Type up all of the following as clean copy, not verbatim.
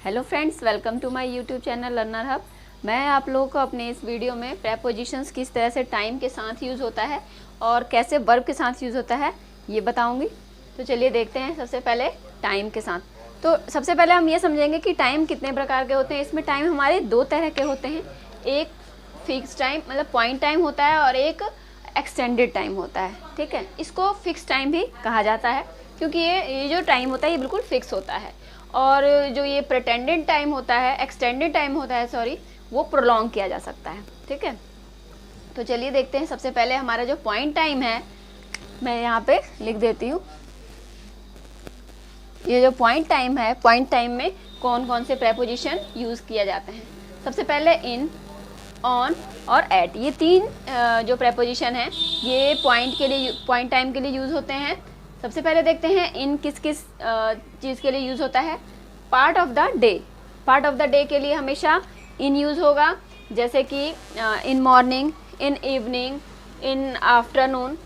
Hello friends, welcome to my YouTube channel Learner Hub. मैं आप लोगों को अपने इस वीडियो में प्रेपोजिशंस किस तरह से टाइम के साथ यूज़ होता है और कैसे वर्ब के साथ यूज़ होता है ये बताऊंगी। तो चलिए देखते हैं। सबसे पहले टाइम के साथ, तो सबसे पहले हम ये समझेंगे कि टाइम कितने प्रकार के होते हैं। इसमें टाइम हमारे दो तरह के होते हैं। एक फिक्स टाइम मतलब पॉइंट टाइम होता है और एक एक्सटेंडेड टाइम होता है। ठीक है, इसको फिक्स टाइम भी कहा जाता है क्योंकि ये जो टाइम होता है ये बिल्कुल फिक्स होता है। और जो ये प्रिटेंडेड टाइम होता है, एक्सटेंडेड टाइम होता है सॉरी, वो प्रोलॉन्ग किया जा सकता है। ठीक है, तो चलिए देखते हैं। सबसे पहले हमारा जो पॉइंट टाइम है, मैं यहाँ पे लिख देती हूँ। ये जो पॉइंट टाइम है, पॉइंट टाइम में कौन कौन से प्रेपोजिशन यूज़ किया जाते हैं। सबसे पहले इन, ऑन और एट, ये तीन जो प्रेपोजिशन हैं ये पॉइंट टाइम के लिए यूज़ होते हैं। सबसे पहले देखते हैं इन किस किस चीज़ के लिए यूज़ होता है। Part of the day, part of the day के लिए हमेशा इन यूज़ होगा, जैसे कि in morning, in evening, in afternoon.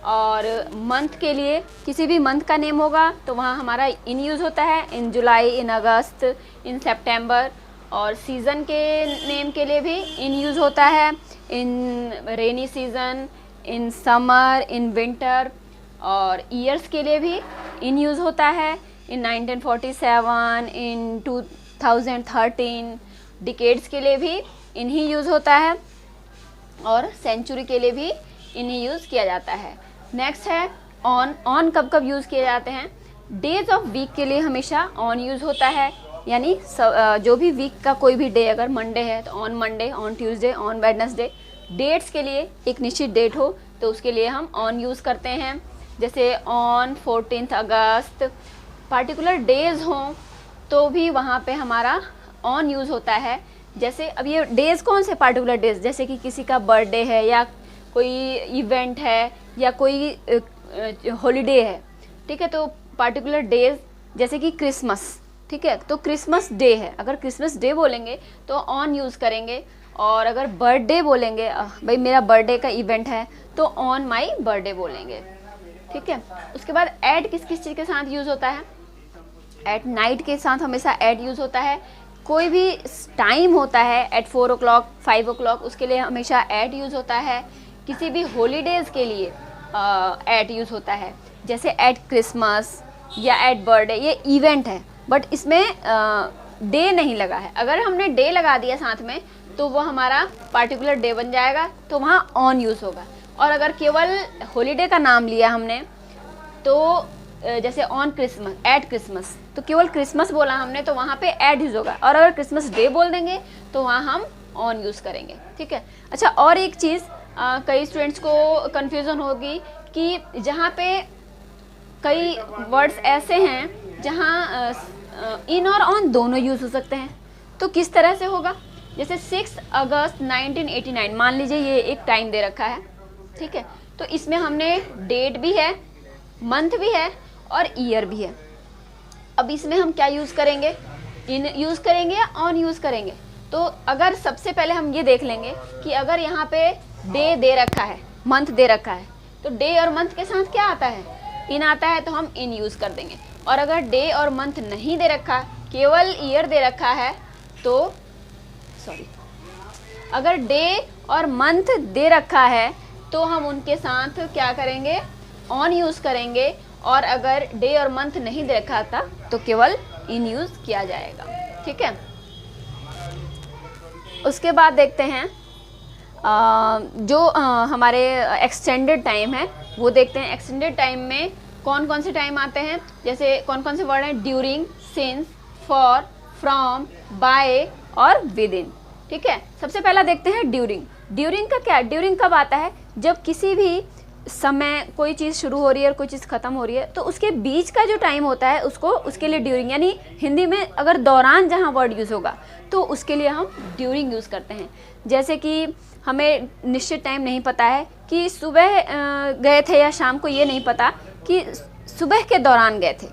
और मंथ के लिए किसी भी मंथ का नेम होगा तो वहाँ हमारा इन यूज़ होता है, इन जुलाई, इन अगस्त, इन सितंबर। और सीज़न के नेम के लिए भी इन यूज़ होता है, in rainy season, in summer, in winter. और ईयर्स के लिए भी इन यूज़ होता है, इन 1947, इन 2013। डिकेड्स के लिए भी इन ही यूज़ होता है और सेंचुरी के लिए भी इन ही यूज़ किया जाता है। नेक्स्ट है ऑन। ऑन कब कब यूज़ किए जाते हैं। डेज ऑफ वीक के लिए हमेशा ऑन यूज़ होता है, यानी जो भी वीक का कोई भी डे, अगर मंडे है तो on Monday, on Tuesday, on Wednesday. Dates के लिए एक निश्चित डेट हो तो उसके लिए हम ऑन यूज़ करते हैं, जैसे ऑन 14 अगस्त। पार्टिकुलर डेज हों तो भी वहाँ पे हमारा ऑन यूज़ होता है। जैसे अब ये डेज़ कौन से पार्टिकुलर डेज, जैसे कि किसी का बर्थडे है या कोई इवेंट है या कोई हॉलीडे है। ठीक है, तो पार्टिकुलर डेज जैसे कि क्रिसमस। ठीक है, तो क्रिसमस डे है, अगर क्रिसमस डे बोलेंगे तो ऑन यूज़ करेंगे। और अगर बर्थडे बोलेंगे, भाई मेरा बर्थडे का इवेंट है, तो ऑन माई बर्थडे बोलेंगे। ठीक है, उसके बाद एट किस किस चीज़ के साथ यूज़ होता है। एट नाइट के साथ हमेशा एट यूज़ होता है। कोई भी टाइम होता है एट 4 o'clock, 5 o'clock, उसके लिए हमेशा एट यूज़ होता है। किसी भी हॉलीडेज़ के लिए एट यूज़ होता है, जैसे एट क्रिसमस या एट बर्थडे। ये इवेंट है बट इसमें डे नहीं लगा है। अगर हमने डे लगा दिया साथ में तो वो हमारा पार्टिकुलर डे बन जाएगा, तो वहाँ ऑन यूज़ होगा। और अगर केवल हॉलीडे का नाम लिया हमने तो जैसे ऑन क्रिसमस, एट क्रिसमस, तो केवल क्रिसमस बोला हमने तो वहाँ पे एट यूज़ होगा। और अगर क्रिसमस डे बोल देंगे तो वहाँ हम ऑन यूज़ करेंगे। ठीक है, अच्छा और एक चीज़ कई स्टूडेंट्स को कन्फ्यूज़न होगी कि जहाँ पे कई वर्ड्स ऐसे हैं जहाँ इन और ऑन दोनों यूज़ हो सकते हैं, तो किस तरह से होगा। जैसे 6 अगस्त 1989, मान लीजिए ये एक टाइम दे रखा है। ठीक है, तो इसमें हमने डेट भी है, मंथ भी है और ईयर भी है। अब इसमें हम क्या यूज़ करेंगे, इन यूज़ करेंगे या ऑन यूज़ करेंगे। तो अगर सबसे पहले हम ये देख लेंगे कि अगर यहाँ पे डे दे रखा है, मंथ दे रखा है, तो डे और मंथ के साथ क्या आता है, इन आता है, तो हम इन यूज़ कर देंगे। और अगर डे और मंथ नहीं दे रखा, केवल ईयर दे रखा है, तो अगर डे और मंथ दे रखा है तो हम उनके साथ क्या करेंगे, ऑन यूज़ करेंगे। और अगर डे और मंथ नहीं दे रखा था तो केवल इन यूज़ किया जाएगा। ठीक है, उसके बाद देखते हैं जो हमारे एक्सटेंडेड टाइम है वो देखते हैं। एक्सटेंडेड टाइम में कौन कौन से टाइम आते हैं, जैसे कौन कौन से वर्ड हैं, during, since, for, from, by और विद इन। ठीक है, सबसे पहला देखते हैं ड्यूरिंग। ड्यूरिंग का क्या, ड्यूरिंग कब आता है, जब किसी भी समय कोई चीज़ शुरू हो रही है और कोई चीज़ ख़त्म हो रही है तो उसके बीच का जो टाइम होता है उसके लिए ड्यूरिंग, यानी हिंदी में अगर दौरान जहाँ वर्ड यूज़ होगा तो उसके लिए हम ड्यूरिंग यूज़ करते हैं। जैसे कि हमें निश्चित टाइम नहीं पता है कि सुबह गए थे या शाम को, ये नहीं पता कि सुबह के दौरान गए थे,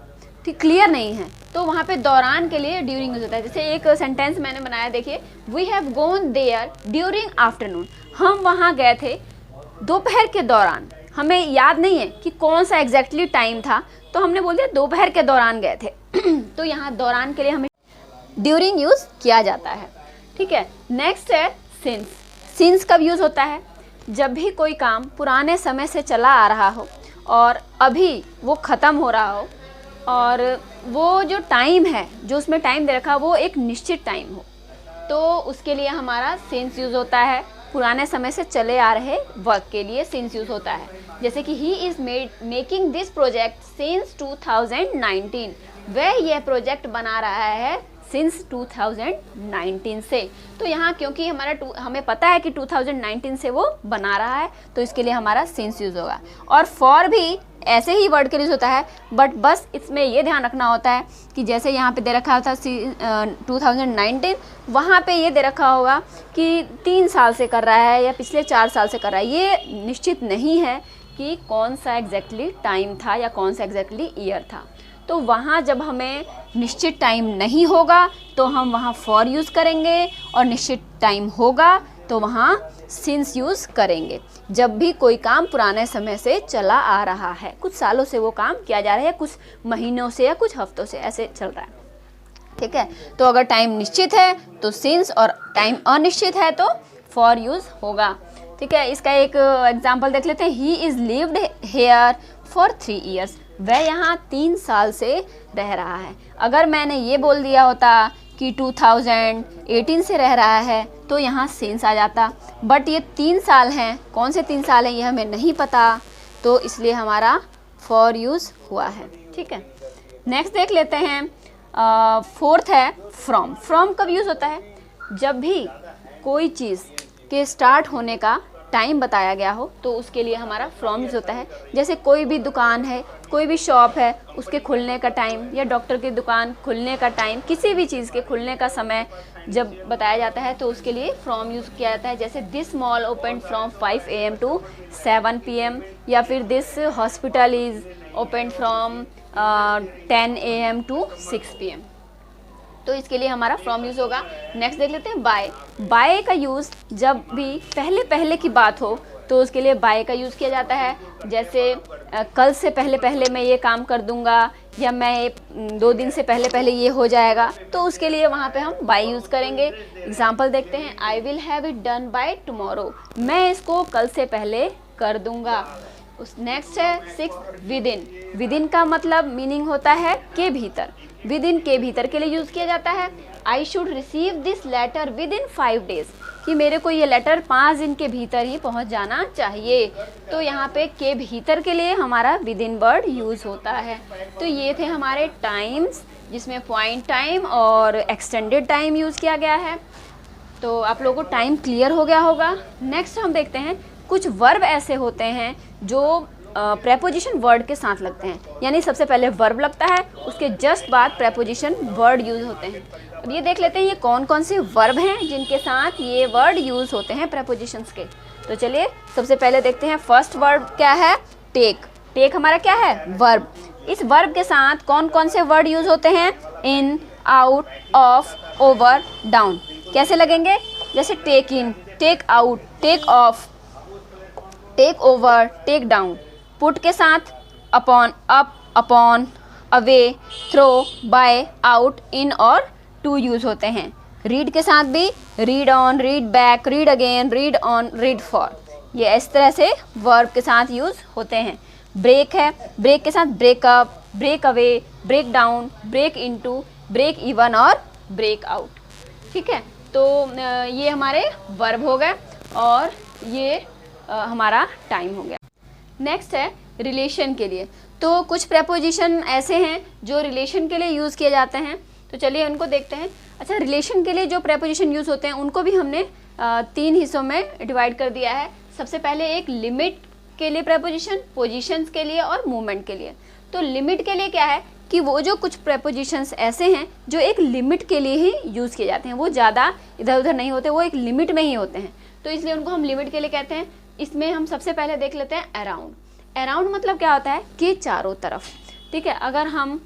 ठीक क्लियर नहीं है, तो वहाँ पे दौरान के लिए ड्यूरिंग यूज होता है। जैसे एक सेंटेंस मैंने बनाया, देखिए, we have gone there during afternoon, हम वहाँ गए थे दोपहर के दौरान। हमें याद नहीं है कि कौन सा एग्जैक्टली टाइम था, तो हमने बोल दिया दोपहर के दौरान गए थे। तो यहाँ दौरान के लिए हमें ड्यूरिंग यूज़ किया जाता है। ठीक है, नेक्स्ट है सिंस। सिंस कब यूज़ होता है? जब भी कोई काम पुराने समय से चला आ रहा हो और अभी वो ख़त्म हो रहा हो और वो जो टाइम है, जो उसमें टाइम दे रखा वो एक निश्चित टाइम हो, तो उसके लिए हमारा सिंस यूज़ होता है। पुराने समय से चले आ रहे वर्क के लिए सिंस यूज़ होता है। जैसे कि he is making this project since 2019, वह यह प्रोजेक्ट बना रहा है सिंस 2019 से। तो यहाँ क्योंकि हमें पता है कि 2019 से वो बना रहा है, तो इसके लिए हमारा सिंस यूज़ होगा। और फॉर भी ऐसे ही वर्ड के लिए होता है, बट बस इसमें ये ध्यान रखना होता है कि जैसे यहाँ पे दे रखा था 2019, वहाँ पे ये दे रखा होगा कि 3 साल से कर रहा है या पिछले 4 साल से कर रहा है। ये निश्चित नहीं है कि कौन सा एग्जैक्टली टाइम था या कौन सा एग्जैक्टली ईयर था। तो वहाँ जब हमें निश्चित टाइम नहीं होगा तो हम वहाँ फॉर यूज़ करेंगे, और निश्चित टाइम होगा तो वहाँ सिंस यूज़ करेंगे। जब भी कोई काम पुराने समय से चला आ रहा है, कुछ सालों से वो काम किया जा रहा है, कुछ महीनों से या कुछ हफ्तों से ऐसे चल रहा है। ठीक है, तो अगर टाइम निश्चित है तो सिंस, और टाइम अनिश्चित है तो फॉर यूज़ होगा। ठीक है, इसका एक एग्जाम्पल देख लेते हैं। He is lived here for 3 years, वह यहाँ 3 साल से रह रहा है। अगर मैंने ये बोल दिया होता कि 2018 से रह रहा है तो यहाँ सिंस आ जाता, बट ये 3 साल हैं, कौन से 3 साल हैं ये हमें नहीं पता, तो इसलिए हमारा फॉर यूज़ हुआ है। ठीक है, नेक्स्ट देख लेते हैं। फोर्थ है फ्रॉम। फ्रॉम कब यूज़ होता है? जब भी कोई चीज़ के स्टार्ट होने का टाइम बताया गया हो तो उसके लिए हमारा फ्रॉम यूज़ होता है। जैसे कोई भी दुकान है, कोई भी शॉप है, उसके खुलने का टाइम, या डॉक्टर की दुकान खुलने का टाइम, किसी भी चीज़ के खुलने का समय जब बताया जाता है तो उसके लिए फ्रॉम यूज़ किया जाता है। जैसे this mall open from 5 AM to 7 PM, या फिर this hospital is open from 10 AM to 6 PM। तो इसके लिए हमारा फ्रॉम यूज़ होगा। नेक्स्ट देख लेते हैं बाय। बाय का यूज़ जब भी पहले की बात हो तो उसके लिए बाय का यूज़ किया जाता है। जैसे कल से पहले मैं ये काम कर दूंगा, या मैं 2 दिन से पहले ये हो जाएगा, तो उसके लिए वहाँ पे हम बाय यूज़ करेंगे। एग्जाम्पल देखते हैं। I will have it done by tomorrow, मैं इसको कल से पहले कर दूंगा। नेक्स्ट है 6 विद इन। विद इन का मतलब मीनिंग होता है के भीतर। विद इन के भीतर के लिए यूज़ किया जाता है। I should receive this letter within 5 days, कि मेरे को ये लेटर 5 दिन के भीतर ही पहुंच जाना चाहिए। तो यहाँ पे के भीतर के लिए हमारा विद इन वर्ड यूज़ होता है। तो ये थे हमारे टाइम्स, जिसमें पॉइंट टाइम और एक्सटेंडेड टाइम यूज़ किया गया है। तो आप लोगों को टाइम क्लियर हो गया होगा। नेक्स्ट हम देखते हैं कुछ वर्ब ऐसे होते हैं जो प्रेपोजिशन वर्ड के साथ लगते हैं, यानी सबसे पहले वर्ब लगता है, उसके जस्ट बाद प्रेपोजिशन वर्ड यूज़ होते हैं। अब ये देख लेते हैं ये कौन कौन से वर्ब हैं जिनके साथ ये वर्ड यूज़ होते हैं प्रेपोजिशंस के। तो चलिए सबसे पहले देखते हैं। फर्स्ट वर्ब क्या है? टेक। टेक हमारा क्या है? वर्ब। इस वर्ब के साथ कौन कौन से वर्ड यूज़ होते हैं? In, out, off, over, down. कैसे लगेंगे? जैसे take in, take out, take off, take over, take down. Put के साथ upon, up, upon, away, throw, by, out, in और टू यूज़ होते हैं। रीड के साथ भी read on, read back, read again, read on, read for, ये इस तरह से वर्ब के साथ यूज़ होते हैं। ब्रेक है, ब्रेक के साथ break up, break away, break down, break into, break even और ब्रेक आउट। ठीक है, तो ये हमारे वर्ब हो गए और ये हमारा टाइम हो गया। नेक्स्ट है रिलेशन के लिए। तो कुछ प्रेपोजिशन ऐसे हैं जो रिलेशन के लिए यूज़ किए जाते हैं, तो चलिए उनको देखते हैं। अच्छा, रिलेशन के लिए जो प्रेपोजिशन यूज़ होते हैं उनको भी हमने 3 हिस्सों में डिवाइड कर दिया है। सबसे पहले एक लिमिट के लिए प्रेपोजिशन, पोजीशंस के लिए और मूवमेंट के लिए। तो लिमिट के लिए क्या है कि वो जो कुछ प्रेपोजिशंस ऐसे हैं जो एक लिमिट के लिए ही यूज़ किए जाते हैं, वो ज़्यादा इधर उधर नहीं होते, वो एक लिमिट में ही होते हैं, तो इसलिए उनको हम लिमिट के लिए कहते हैं। इसमें हम सबसे पहले देख लेते हैं अराउंड। अराउंड मतलब क्या होता है कि चारों तरफ। ठीक है, अगर हम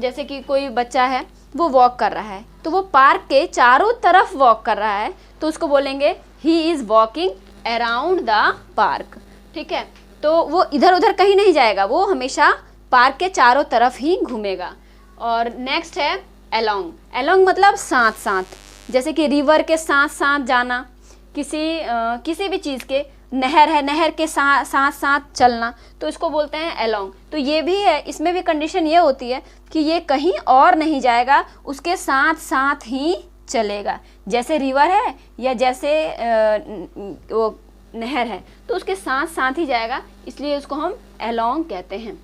जैसे कि कोई बच्चा है वो वॉक कर रहा है, तो वो पार्क के चारों तरफ वॉक कर रहा है, तो उसको बोलेंगे he is walking around the park. ठीक है, तो वो इधर उधर कहीं नहीं जाएगा, वो हमेशा पार्क के चारों तरफ ही घूमेगा। और नेक्स्ट है along, along मतलब साथ साथ, जैसे कि रिवर के साथ साथ जाना, किसी भी चीज़ के, नहर है, नहर के साथ साथ चलना, तो इसको बोलते हैं along। तो ये भी है, इसमें भी कंडीशन ये होती है कि ये कहीं और नहीं जाएगा, उसके साथ साथ ही चलेगा। जैसे रिवर है या जैसे वो नहर है, तो उसके साथ साथ ही जाएगा, इसलिए उसको हम along कहते हैं।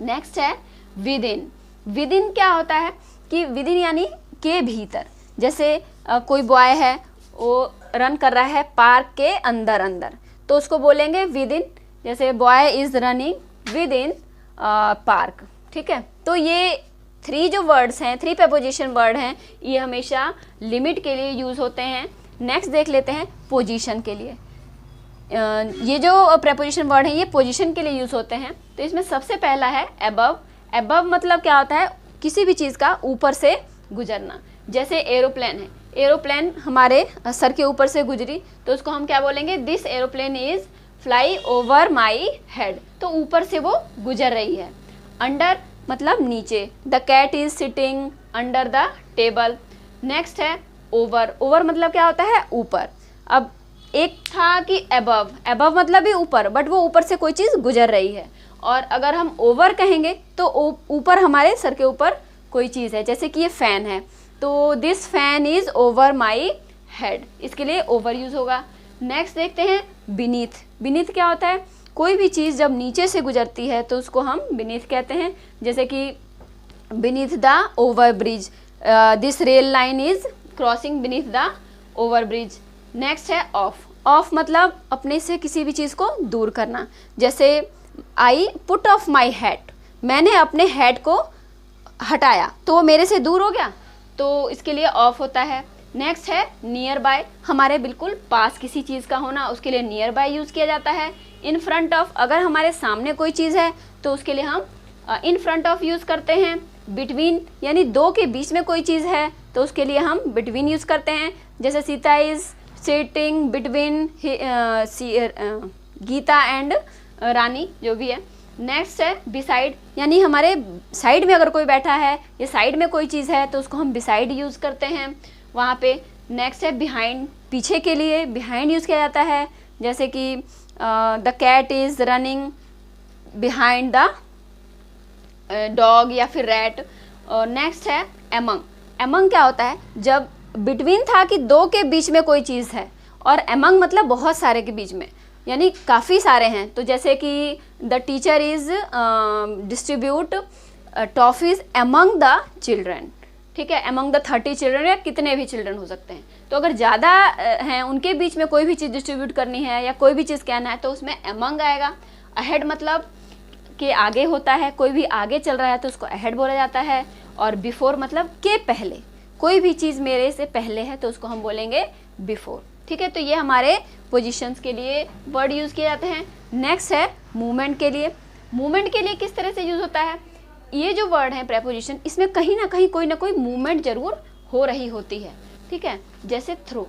नेक्स्ट है विदिन। विदिन क्या होता है कि विदिन यानी के भीतर, जैसे कोई बॉय है वो रन कर रहा है पार्क के अंदर अंदर, तो उसको बोलेंगे विदिन, जैसे boy is running within park. ठीक है, तो ये 3 जो वर्ड्स हैं, 3 प्रपोजिशन वर्ड हैं, ये हमेशा लिमिट के लिए यूज़ होते हैं। नेक्स्ट देख लेते हैं पोजीशन के लिए। ये जो प्रपोजिशन वर्ड हैं ये पोजीशन के लिए यूज़ होते हैं। तो इसमें सबसे पहला है अबव। अबव मतलब क्या होता है, किसी भी चीज़ का ऊपर से गुजरना। जैसे एरोप्लेन है, एरोप्लेन हमारे सर के ऊपर से गुजरी, तो उसको हम क्या बोलेंगे, this aeroplane is fly over my head, तो ऊपर से वो गुजर रही है। अंडर मतलब नीचे, the cat is sitting under the table. Next है ओवर। ओवर मतलब क्या होता है, ऊपर। अब एक था कि अबव, अबव मतलब भी ऊपर, बट वो ऊपर से कोई चीज़ गुजर रही है। और अगर हम ओवर कहेंगे तो ऊपर हमारे सर के ऊपर कोई चीज़ है, जैसे कि ये फैन है, तो this fan is over my head, इसके लिए ओवर यूज़ होगा। नेक्स्ट देखते हैं बीनीथ। बीनीथ क्या होता है, कोई भी चीज़ जब नीचे से गुजरती है तो उसको हम बीनीथ कहते हैं, जैसे कि beneath the over bridge, this rail line is crossing beneath the over bridge. Next है ऑफ। ऑफ मतलब अपने से किसी भी चीज़ को दूर करना, जैसे I put of my head, मैंने अपने हेड को हटाया तो वो मेरे से दूर हो गया, तो इसके लिए ऑफ होता है। नेक्स्ट है नियर बाय, हमारे बिल्कुल पास किसी चीज़ का होना, उसके लिए नियर बाय यूज़ किया जाता है। इन फ्रंट ऑफ, अगर हमारे सामने कोई चीज़ है तो उसके लिए हम इन फ्रंट ऑफ यूज़ करते हैं। बिटवीन यानी 2 के बीच में कोई चीज़ है तो उसके लिए हम बिटवीन यूज़ करते हैं, जैसे Sita is sitting between Gita and Rani, जो भी है। नेक्स्ट है बिसाइड, यानी हमारे साइड में अगर कोई बैठा है या साइड में कोई चीज़ है तो उसको हम बिसाइड यूज़ करते हैं वहाँ पे। नेक्स्ट है बिहाइंड, पीछे के लिए बिहाइंड यूज़ किया जाता है, जैसे कि the cat is running behind the dog या फिर रैट। नेक्स्ट है एमंग। एमंग क्या होता है, जब बिटवीन था कि 2 के बीच में कोई चीज़ है, और एमंग मतलब बहुत सारे के बीच में, यानी काफ़ी सारे हैं। तो जैसे कि the teacher is distribute toffees among the children. ठीक है, एमंग द 30 चिल्ड्रन, या कितने भी चिल्ड्रन हो सकते हैं। तो अगर ज़्यादा हैं उनके बीच में कोई भी चीज़ डिस्ट्रीब्यूट करनी है या कोई भी चीज़ कहना है तो उसमें एमंग आएगा। अहेड मतलब के आगे होता है, कोई भी आगे चल रहा है तो उसको अहेड बोला जाता है। और बिफोर मतलब के पहले, कोई भी चीज़ मेरे से पहले है तो उसको हम बोलेंगे बिफोर। ठीक है, तो ये हमारे पोजीशंस के लिए वर्ड यूज़ किए जाते हैं। नेक्स्ट है मूवमेंट के लिए। मूवमेंट के लिए किस तरह से यूज़ होता है, ये जो वर्ड है प्रेपोजिशन, इसमें कहीं ना कहीं कोई ना कोई मूवमेंट जरूर हो रही होती है। ठीक है, जैसे थ्रो।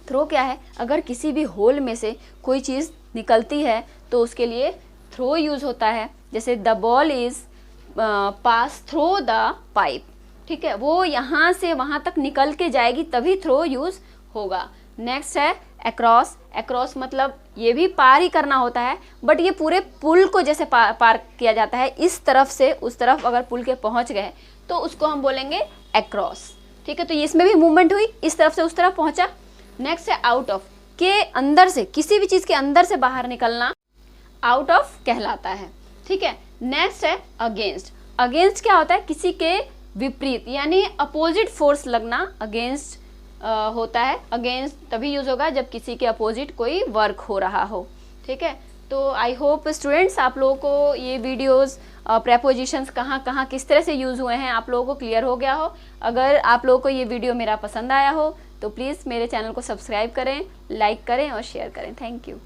थ्रो क्या है, अगर किसी भी होल में से कोई चीज़ निकलती है तो उसके लिए थ्रो यूज़ होता है, जैसे the ball is pass through the pipe. ठीक है, वो यहाँ से वहाँ तक निकल के जाएगी तभी थ्रो यूज़ होगा। नेक्स्ट है अक्रॉस। अक्रॉस मतलब ये भी पार ही करना होता है, बट ये पूरे पुल को जैसे पार किया जाता है, इस तरफ से उस तरफ अगर पुल के पहुंच गए तो उसको हम बोलेंगे अक्रॉस। ठीक है, तो ये इसमें भी मूवमेंट हुई, इस तरफ से उस तरफ पहुंचा। नेक्स्ट है आउट ऑफ, के अंदर से, किसी भी चीज़ के अंदर से बाहर निकलना आउट ऑफ कहलाता है। ठीक है, नेक्स्ट है अगेंस्ट। अगेंस्ट क्या होता है, किसी के विपरीत, यानी अपोजिट फोर्स लगना अगेंस्ट होता है। अगेंस्ट तभी यूज़ होगा जब किसी के अपोजिट कोई वर्क हो रहा हो। ठीक है, तो आई होप स्टूडेंट्स आप लोगों को ये वीडियोस प्रेपोजिशंस कहाँ कहाँ किस तरह से यूज़ हुए हैं आप लोगों को क्लियर हो गया हो। अगर आप लोगों को ये वीडियो मेरा पसंद आया हो तो प्लीज़ मेरे चैनल को सब्सक्राइब करें, लाइक करें और शेयर करें। Thank you.